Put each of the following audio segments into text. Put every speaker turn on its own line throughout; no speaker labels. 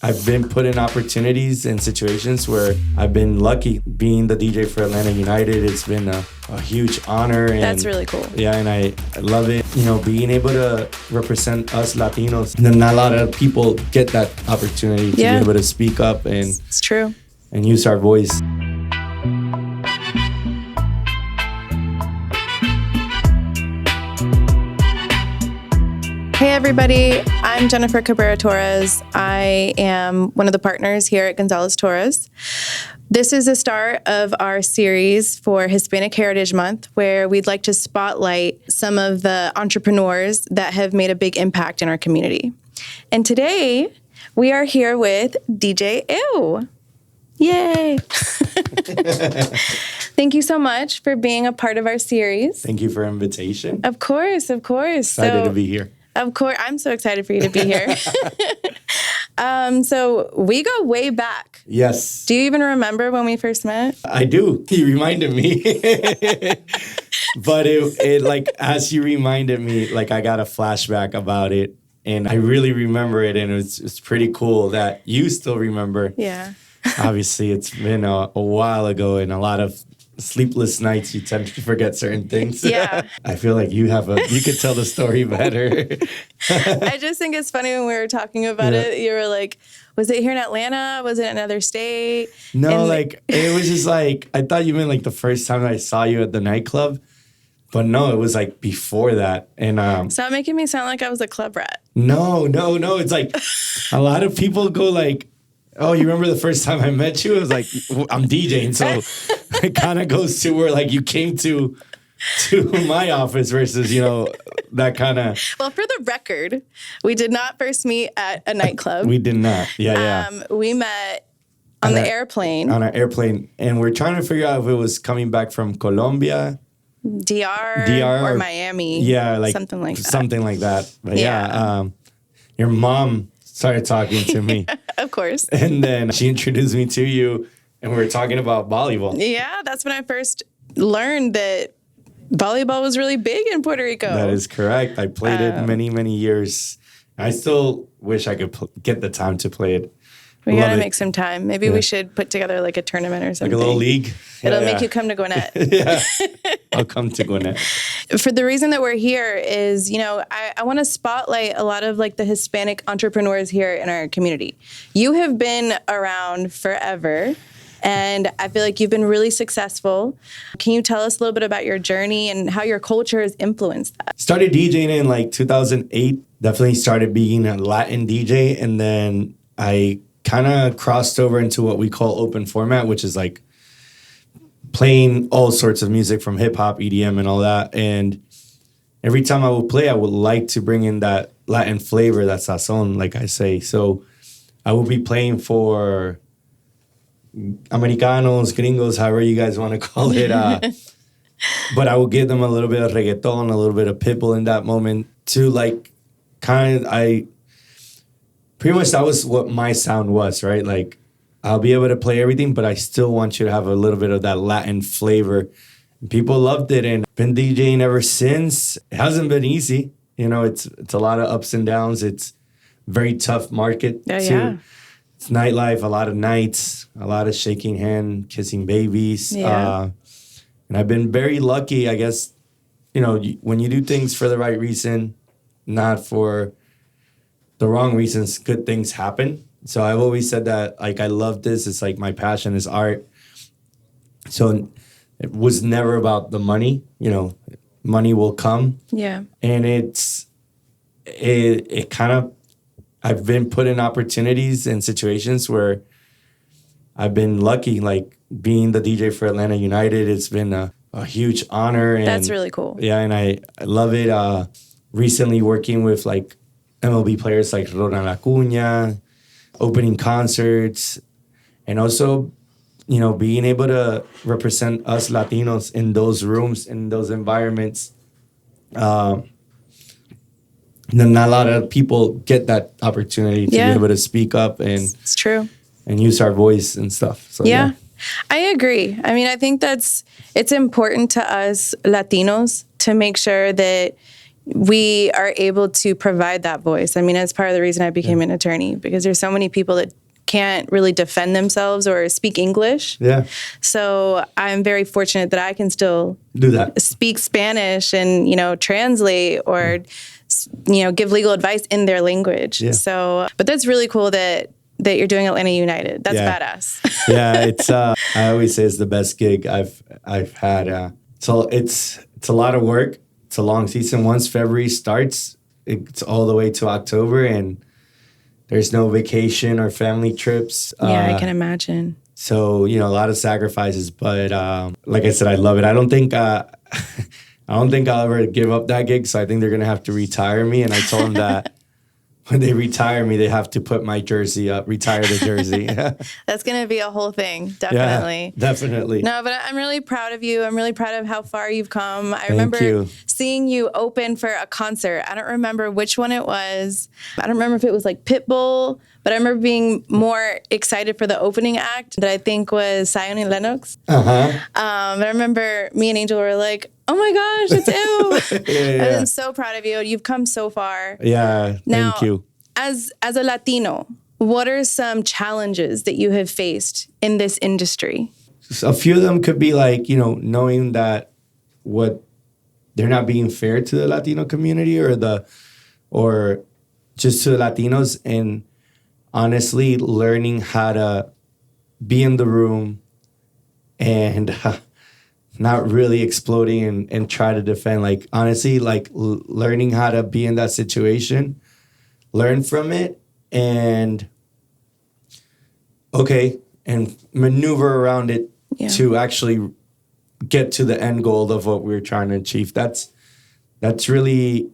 I've been put in opportunities and situations where I've been lucky. Being the DJ for Atlanta United, it's been a huge honor. And
that's really cool.
Yeah, and I love it. You know, being able to represent us Latinos. Not a lot of people get that opportunity to be able to speak up and
it's true.
And use our voice.
Hey everybody, I'm Jennifer Cabrera Torres. I am one of the partners here at Gonzalez Torres. This is the start of our series for Hispanic Heritage Month, where we'd like to spotlight some of the entrepreneurs that have made a big impact in our community. And today, we are here with DJ Ew. Yay! Thank you so much for being a part of our series.
Thank you for the invitation.
Of course.
Excited to be here.
Of course, I'm so excited for you to be here. So we go way back.
Yes.
Do you even remember when we first met?
I do. You reminded me. But it like, as you reminded me, like I got a flashback about it. And I really remember it. And it's pretty cool that you still remember.
Yeah.
Obviously, it's been a while ago and a lot of sleepless nights. You tend to forget certain things.
Yeah.
I feel like you could tell the story better.
I just think it's funny when we were talking about it, you were like, was it here in Atlanta? Was it another state?
No, like, it was just like, I thought you meant like the first time I saw you at the nightclub. But no, it was like before that. And
stop making me sound like I was a club rat.
No. It's like a lot of people go like, oh, you remember the first time I met you? I was like, I'm DJing. So it kind of goes to where like you came to my office versus, you know, that kind of.
Well, for the record, we did not first meet at a nightclub.
We did not. Yeah.
We met on the airplane.
On an airplane. And we're trying to figure out if it was coming back from Colombia.
DR or Miami.
Yeah, like
something like that.
Something like that. But your mom started talking to me.
Of course.
And then she introduced me to you, and we were talking about volleyball.
Yeah, that's when I first learned that volleyball was really big in Puerto Rico.
That is correct. I played it many years. I still wish I could get the time to play it.
We got to make some time. Maybe we should put together like a tournament or something.
Like a little league.
It'll make you come to Gwinnett.
Yeah, I'll come to Gwinnett.
For the reason that we're here is, you know, I want to spotlight a lot of like the Hispanic entrepreneurs here in our community. You have been around forever, and I feel like you've been really successful. Can you tell us a little bit about your journey and how your culture has influenced that?
Started DJing in like 2008. Definitely started being a Latin DJ, and then I kind of crossed over into what we call open format, which is like playing all sorts of music from hip hop, EDM, and all that. And every time I would play, I would like to bring in that Latin flavor, that sazon, like I say. So I would be playing for Americanos, gringos, however you guys want to call it. But I would give them a little bit of reggaeton, a little bit of Pitbull in that moment to like pretty much that was what my sound was, right? Like, I'll be able to play everything, but I still want you to have a little bit of that Latin flavor. People loved it, and been DJing ever since. It hasn't been easy. You know, it's a lot of ups and downs. It's a very tough market, too. Yeah. It's nightlife, a lot of nights, a lot of shaking hand, kissing babies.
Yeah.
And I've been very lucky, I guess, you know, when you do things for the right reason, not for the wrong reasons, good things happen. So I've always said that, like, I love this. It's like my passion is art. So it was never about the money. You know, money will come.
Yeah.
And it kind of, I've been put in opportunities and situations where I've been lucky, like being the DJ for Atlanta United. It's been a huge honor. And
that's really cool.
Yeah, and I love it. Recently working with like MLB players like Ronald Acuña, opening concerts, and also, you know, being able to represent us Latinos in those rooms, in those environments. Not a lot of people get that opportunity to be able to speak up and
it's true,
and use our voice and stuff. So
yeah, I agree. I mean, I think it's important to us Latinos to make sure that, we are able to provide that voice. I mean, that's part of the reason I became an attorney, because there's so many people that can't really defend themselves or speak English.
Yeah.
So I'm very fortunate that I can still
Do that.
speak Spanish and, translate or, give legal advice in their language.
Yeah.
So, but that's really cool that you're doing Atlanta United. That's badass.
Yeah, it's I always say it's the best gig I've had. So it's a lot of work. It's a long season. Once February starts, it's all the way to October, and there's no vacation or family trips.
Yeah, I can imagine.
So a lot of sacrifices, but like I said, I love it. I don't think I don't think I'll ever give up that gig. So I think they're gonna have to retire me, and I told them that. When they retire me, they have to put my jersey up, retire the jersey.
That's going to be a whole thing, definitely.
Yeah, definitely.
No, but I'm really proud of you. I'm really proud of how far you've come. I
Thank
remember
you.
seeing you open for a concert. I don't remember which one it was. I don't remember if it was like Pitbull, but I remember being more excited for the opening act that I think was Zion and Lennox.
Uh-huh.
But I remember me and Angel were like, oh my gosh, it's you.
Yeah.
I'm so proud of you. You've come so far.
Yeah,
Now,
thank you.
As a Latino, what are some challenges that you have faced in this industry?
A few of them could be like, knowing that what they're not being fair to the Latino community or just to the Latinos, and honestly learning how to be in the room and not really exploding and try to defend. Like, honestly, like learning how to be in that situation, learn from it, and maneuver around it to actually get to the end goal of what we're trying to achieve. That's really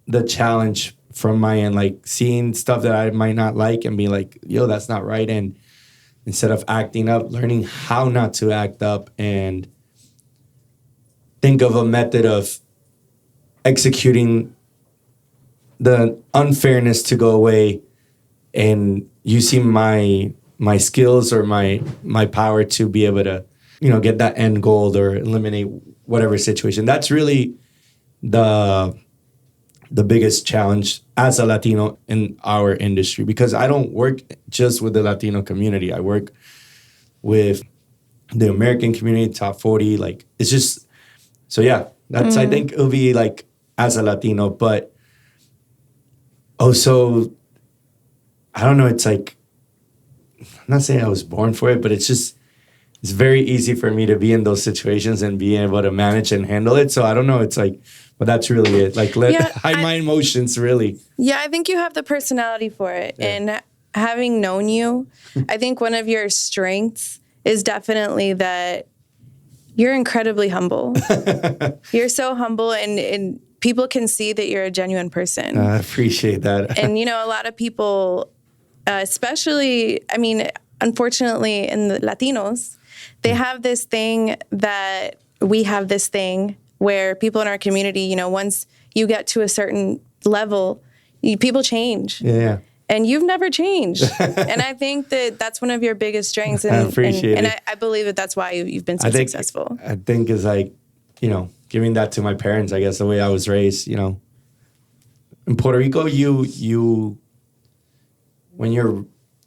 the challenge from my end, like seeing stuff that I might not like and be like, yo, that's not right. And instead of acting up, learning how not to act up and think of a method of executing the unfairness to go away and using my skills or my power to be able to, get that end goal or eliminate whatever situation. That's really the biggest challenge as a Latino in our industry, because I don't work just with the Latino community. I work with the American community, top 40. Like, it's just, so yeah, that's, I think it'll be like as a Latino, but also, I don't know, it's like, I'm not saying I was born for it, but it's very easy for me to be in those situations and be able to manage and handle it. So I don't know, it's like, but that's really it. Like, hide my emotions, really.
Yeah, I think you have the personality for it. Yeah. And having known you, I think one of your strengths is definitely that you're incredibly humble. You're so humble, and people can see that you're a genuine person.
I appreciate that.
And, a lot of people, especially, I mean, unfortunately, in the Latinos, they have this thing that we have this thing where people in our community, once you get to a certain level, people change.
Yeah.
And you've never changed. And I think that that's one of your biggest strengths. And,
I appreciate it.
And I believe that that's why you've been so successful.
I think it's like, giving that to my parents, I guess, the way I was raised, in Puerto Rico, you when you're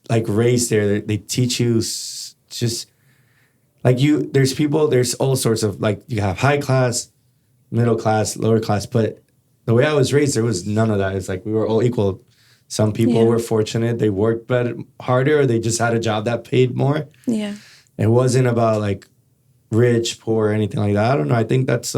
like raised there, they teach you just like there's all sorts of, like, you have high class, middle class, lower class, but the way I was raised, there was none of that. It's like we were all equal. Some people were fortunate, they worked harder, or they just had a job that paid more.
Yeah.
It wasn't about like rich, poor, or anything like that. I don't know. I think that's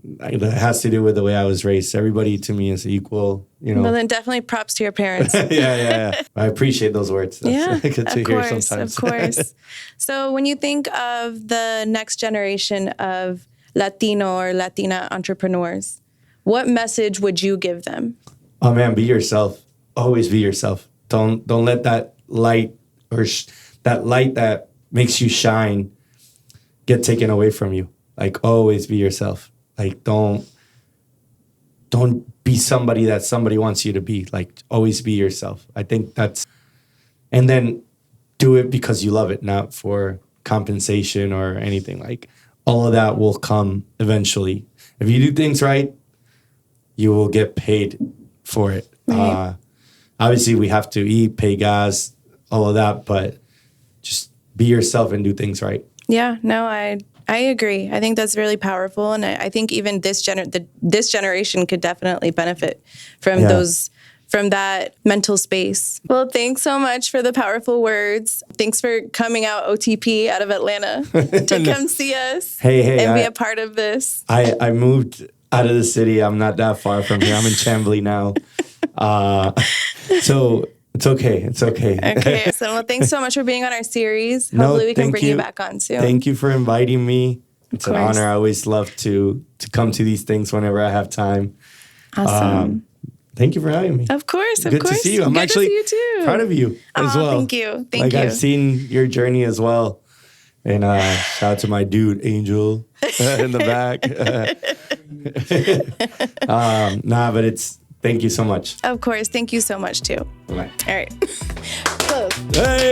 it has to do with the way I was raised. Everybody to me is equal,
Well, then definitely props to your parents.
Yeah. I appreciate those words. That's good to hear sometimes.
Of course. So when you think of the next generation of Latino or Latina entrepreneurs, what message would you give them?
Oh man, be yourself. Always be yourself. Don't let that light or that light that makes you shine get taken away from you. Like, always be yourself. Like, don't be somebody that somebody wants you to be. Like, always be yourself. I think and then do it because you love it, not for compensation or anything. Like, all of that will come eventually. If you do things right, you will get paid for it.
Right.
Obviously, we have to eat, pay gas, all of that, but just be yourself and do things right.
Yeah, no, I agree. I think that's really powerful, and I think even this generation could definitely benefit from from that mental space. Well, thanks so much for the powerful words. Thanks for coming out OTP out of Atlanta to come see us and be a part of this.
I moved out of the city. I'm not that far from here. I'm in Chambly now. So it's okay. It's okay.
Okay. So, well, thanks so much for being on our series. Hopefully we can bring you back on soon.
Thank you for inviting me. It's an honor. I always love to come to these things whenever I have time.
Awesome.
Thank you for having me.
Of course.
Good to see you. I'm actually proud of you as well.
Thank you. Thank you.
I've seen your journey as well. And shout out to my dude, Angel, in the back. But thank you so much.
Of course. Thank you so much, too.
Bye.
All right. Close.
Hey!